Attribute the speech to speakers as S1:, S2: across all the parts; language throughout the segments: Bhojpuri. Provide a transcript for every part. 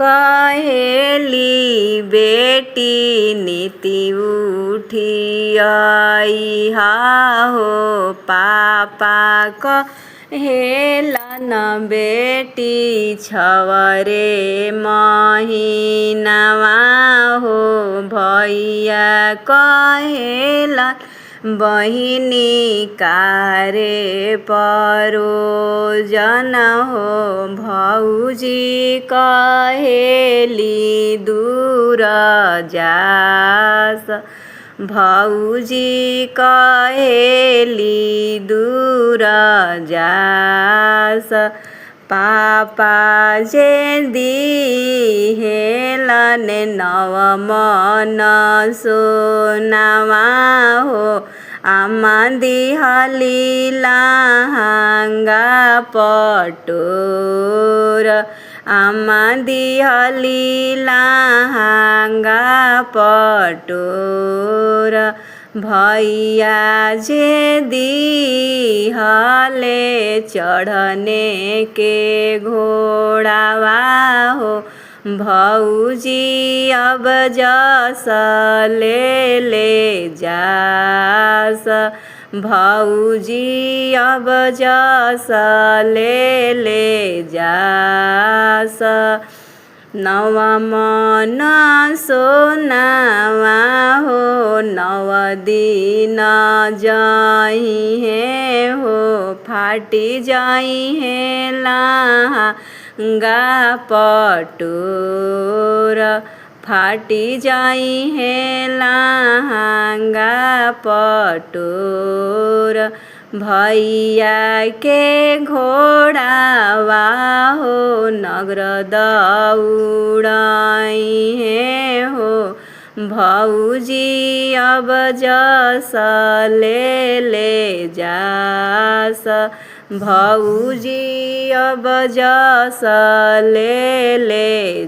S1: कहेली बेटी नीति उठियाई हो पापा कहेलन बेटी छवरे महीनावा हो भैया कहेलन बहिनी कारे परोजन हो भौजी कहेली दूर जास भौजी कहेली दूर जास पापा जे दिहेलन नवमन सोनावा हो आमा दिहली लहंगा पटोर आमा दिहली लहंगा पटोर भैया जे दिहले चढ़ने के घोड़ावा हो भौजी अब जस ले जास भौजी अब जस ले जास नवमन सोनावा हो नव दिन जाइहे हो फाटी जाइहे लहंगा पटोर फाटी जाइहे लहंगा पटोर भैया के घोड़ावा हो नगर दौड़ाइहे हो भौजी अब जस ले जास भौजी अब जस ले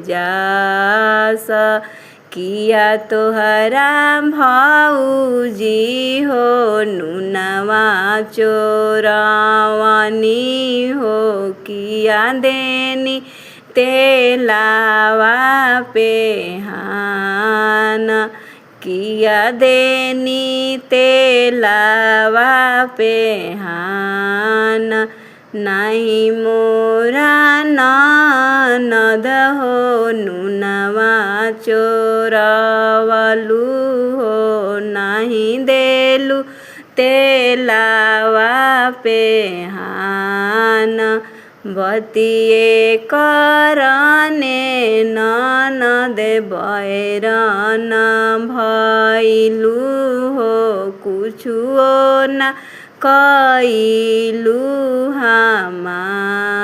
S1: जास किया तोहरा भौजी हो नुनवा चोरवनी हो किया देनी तेलावा पे हान किया देनी तेलावा पे हान नहीं मोरा ननद हो नुनवा चोरवलू हो नहीं देलू तेलावा पे हान बतिए करने ननद बैरन भइलू हो कुछो न कइलू हमार।